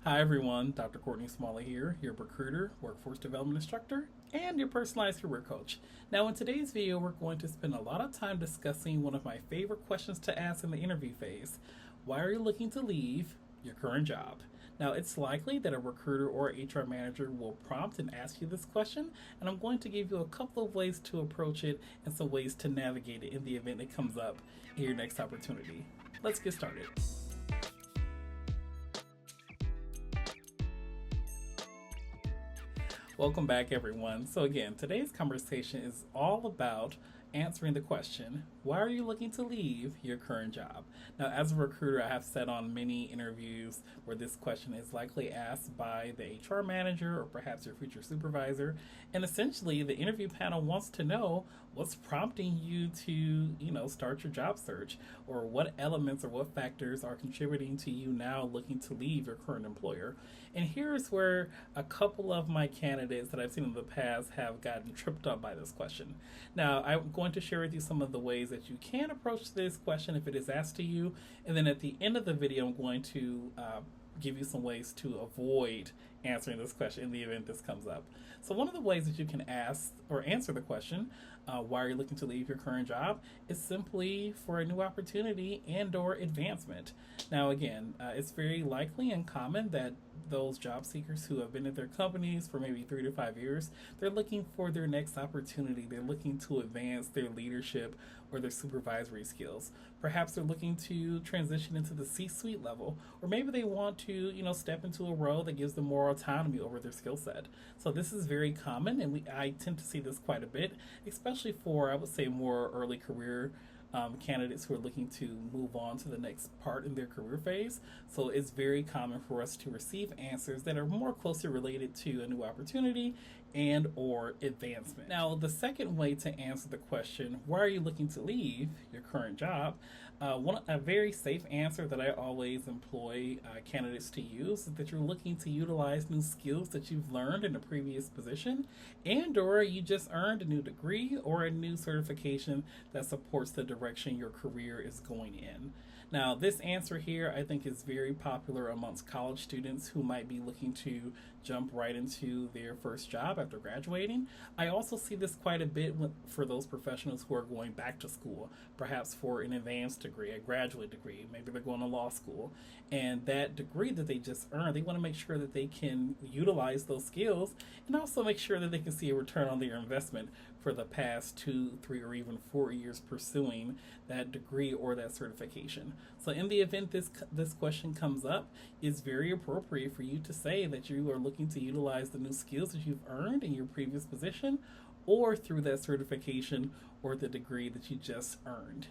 Hi everyone, Dr. Courtney Smalley here, your recruiter, workforce development instructor, and your personalized career coach. Now in today's video, we're going to spend a lot of time discussing one of my favorite questions to ask in the interview phase. Why are you looking to leave your current job? Now it's likely that a recruiter or HR manager will prompt and ask you this question, and I'm going to give you a couple of ways to approach it and some ways to navigate it in the event it comes up in your next opportunity. Let's get started. Welcome back, everyone. So again, today's conversation is all about answering the question, why are you looking to leave your current job? Now, as a recruiter, I have sat on many interviews where this question is likely asked by the HR manager or perhaps your future supervisor. And essentially, the interview panel wants to know what's prompting you to, start your job search, or what elements or what factors are contributing to you now looking to leave your current employer. And here's where a couple of my candidates that I've seen in the past have gotten tripped up by this question. Now, I'm going to share with you some of the ways that you can approach this question if it is asked to you. And then at the end of the video, I'm going to give you some ways to avoid answering this question in the event this comes up. So one of the ways that you can ask or answer the question, why are you looking to leave your current job, is simply for a new opportunity and or advancement. Now again, it's very likely and common that those job seekers who have been at their companies for maybe 3 to 5 years, they're looking for their next opportunity. They're looking to advance their leadership or their supervisory skills. Perhaps they're looking to transition into the C-suite level, or maybe they want to, step into a role that gives them more autonomy over their skill set. So this is very common, and I tend to see this quite a bit, especially for, I would say, more early career candidates who are looking to move on to the next part in their career phase. So it's very common for us to receive answers that are more closely related to a new opportunity and or advancement. Now, the second way to answer the question, why are you looking to leave your current job? A very safe answer that I always employ candidates to use is that you're looking to utilize new skills that you've learned in a previous position, and or you just earned a new degree or a new certification that supports the direction your career is going in. Now, this answer here I think is very popular amongst college students who might be looking to jump right into their first job after graduating. I also see this quite a bit for those professionals who are going back to school, perhaps for an advanced degree, a graduate degree. Maybe they're going to law school, and that degree that they just earned, they want to make sure that they can utilize those skills and also make sure that they can see a return on their investment for the past 2, 3, or even 4 years pursuing that degree or that certification. So in the event this question comes up, it's very appropriate for you to say that you are looking to utilize the new skills that you've earned in your previous position or through that certification or the degree that you just earned.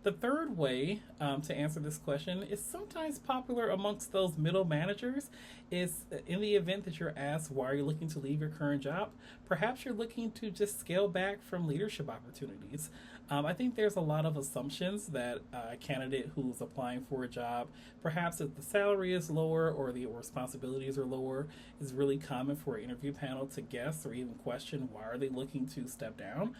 The third way to answer this question is sometimes popular amongst those middle managers is in the event that you're asked, why are you looking to leave your current job? Perhaps you're looking to just scale back from leadership opportunities. I think there's a lot of assumptions that a candidate who's applying for a job, perhaps if the salary is lower or the responsibilities are lower, is really common for an interview panel to guess or even question why are they looking to step down.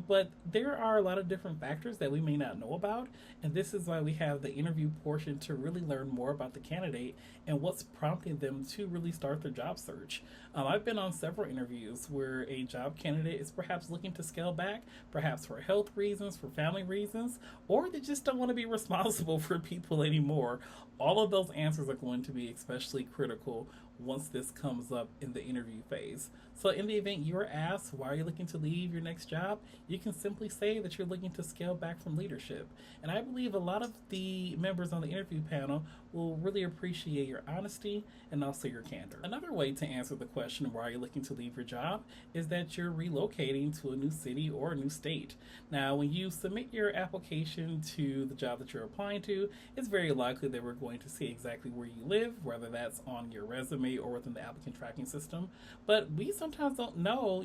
But there are a lot of different factors that we may not know about, and this is why we have the interview portion to really learn more about the candidate and what's prompting them to really start their job search. I've been on several interviews where a job candidate is perhaps looking to scale back, perhaps for health reasons, for family reasons, or they just don't want to be responsible for people anymore. All of those answers are going to be especially critical once this comes up in the interview phase. So in the event you are asked, why are you looking to leave your next job? You can simply say that you're looking to scale back from leadership. And I believe a lot of the members on the interview panel will really appreciate your honesty and also your candor. Another way to answer the question, why are you looking to leave your job, is that you're relocating to a new city or a new state. Now, when you submit your application to the job that you're applying to, it's very likely that we're going to see exactly where you live, whether that's on your resume or within the applicant tracking system. But we sometimes don't know,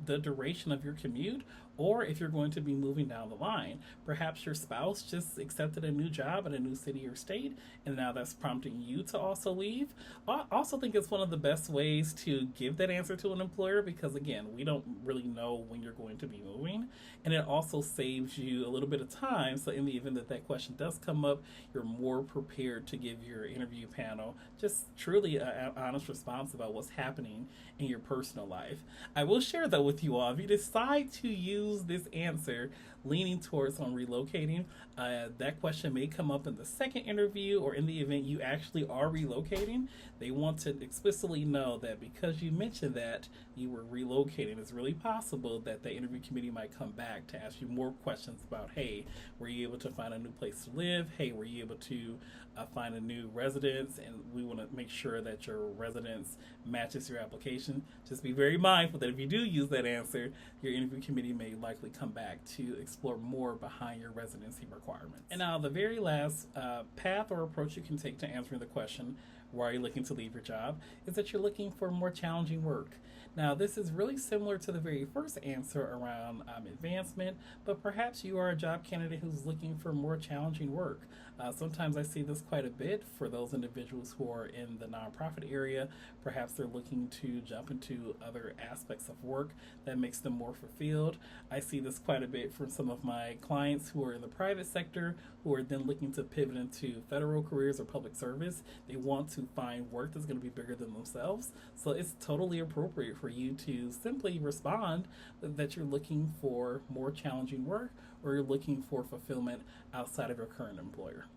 the duration of your commute or if you're going to be moving down the line. Perhaps your spouse just accepted a new job in a new city or state, and now that's prompting you to also leave. I also think it's one of the best ways to give that answer to an employer because, again, we don't really know when you're going to be moving, and it also saves you a little bit of time. So, in the event that that question does come up, you're more prepared to give your interview panel just truly an honest response about what's happening in your personal life. I will share though with you all, if you decide to use this answer leaning towards on relocating, that question may come up in the second interview, or in the event you actually are relocating. They want to explicitly know that because you mentioned that you were relocating, it's really possible that the interview committee might come back to ask you more questions about, hey, were you able to find a new place to live? Hey, were you able to find a new residence? And we want to make sure that your residence matches your application. Just be very mindful that if you do use that answer, your interview committee may likely come back to explore more behind your residency requirements. And now the very last path or approach you can take to answering the question, why are you looking to leave your job, is that you're looking for more challenging work. Now, this is really similar to the very first answer around advancement, but perhaps you are a job candidate who's looking for more challenging work. Sometimes I see this quite a bit for those individuals who are in the nonprofit area. Perhaps they're looking to jump into other aspects of work that makes them more fulfilled. I see this quite a bit from some of my clients who are in the private sector who are then looking to pivot into federal careers or public service. They want to find work that's going to be bigger than themselves. So it's totally appropriate for you to simply respond that you're looking for more challenging work or you're looking for fulfillment outside of your current employer.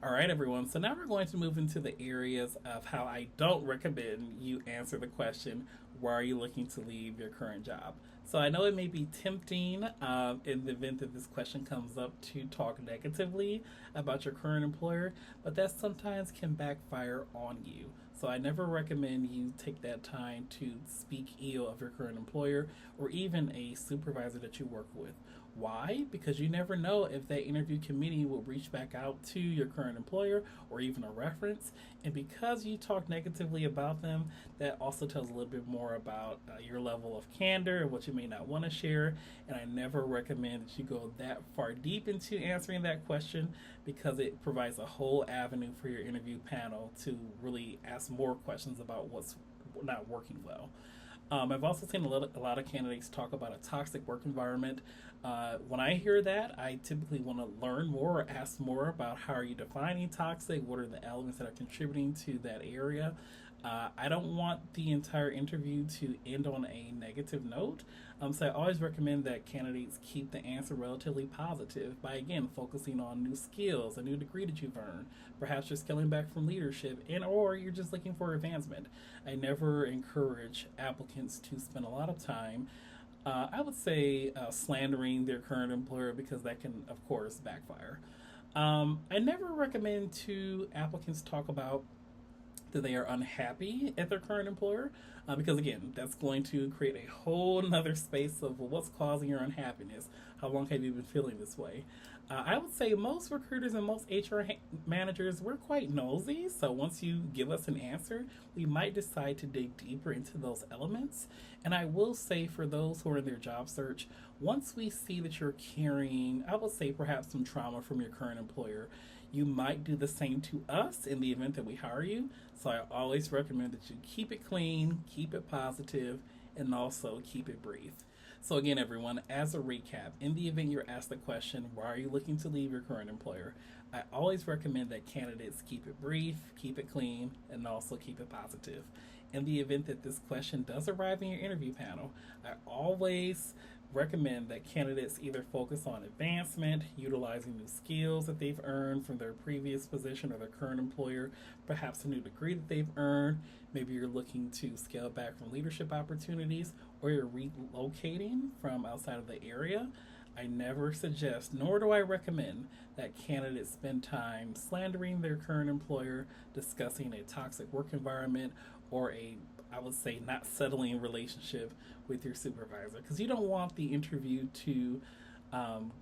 All right, everyone. So now we're going to move into the areas of how I don't recommend you answer the question, why are you looking to leave your current job? So I know it may be tempting in the event that this question comes up to talk negatively about your current employer, but that sometimes can backfire on you. So I never recommend you take that time to speak ill of your current employer or even a supervisor that you work with. Why? Because you never know if that interview committee will reach back out to your current employer or even a reference. And because you talk negatively about them, that also tells a little bit more about your level of candor and what you may not want to share. And I never recommend that you go that far deep into answering that question because it provides a whole avenue for your interview panel to really ask more questions about what's not working well. I've also seen a lot of candidates talk about a toxic work environment. When I hear that, I typically want to learn more or ask more about how are you defining toxic, what are the elements that are contributing to that area. I don't want the entire interview to end on a negative note. So I always recommend that candidates keep the answer relatively positive by, again, focusing on new skills, a new degree that you've earned. Perhaps you're scaling back from leadership or you're just looking for advancement. I never encourage applicants to spend a lot of time I would say slandering their current employer because that can, of course, backfire. I never recommend to applicants talk about that they are unhappy at their current employer because, again, that's going to create a whole nother space of, well, what's causing your unhappiness? How long have you been feeling this way? I would say most recruiters and most HR managers, we're quite nosy. So once you give us an answer, we might decide to dig deeper into those elements. And I will say for those who are in their job search, once we see that you're carrying, I would say perhaps some trauma from your current employer, you might do the same to us in the event that we hire you. So I always recommend that you keep it clean, keep it positive, and also keep it brief. So again, everyone, as a recap, in the event you're asked the question, why are you looking to leave your current employer? I always recommend that candidates keep it brief, keep it clean, and also keep it positive. In the event that this question does arrive in your interview panel, I always recommend that candidates either focus on advancement, utilizing new skills that they've earned from their previous position or their current employer, perhaps a new degree that they've earned. Maybe you're looking to scale back from leadership opportunities or you're relocating from outside of the area. I never suggest, nor do I recommend, that candidates spend time slandering their current employer, discussing a toxic work environment, or I would say, not settling relationship with your supervisor, because you don't want the interview to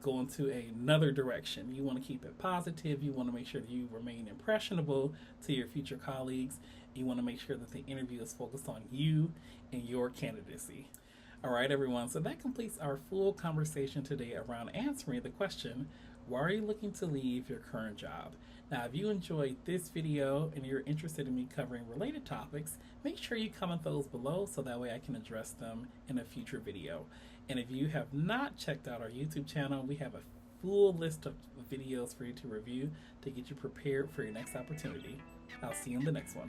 go into another direction. You want to keep it positive. You want to make sure that you remain impressionable to your future colleagues. You want to make sure that the interview is focused on you and your candidacy. All right, everyone. So that completes our full conversation today around answering the question, why are you looking to leave your current job? Now, if you enjoyed this video and you're interested in me covering related topics, make sure you comment those below so that way I can address them in a future video. And if you have not checked out our YouTube channel, we have a full list of videos for you to review to get you prepared for your next opportunity. I'll see you in the next one.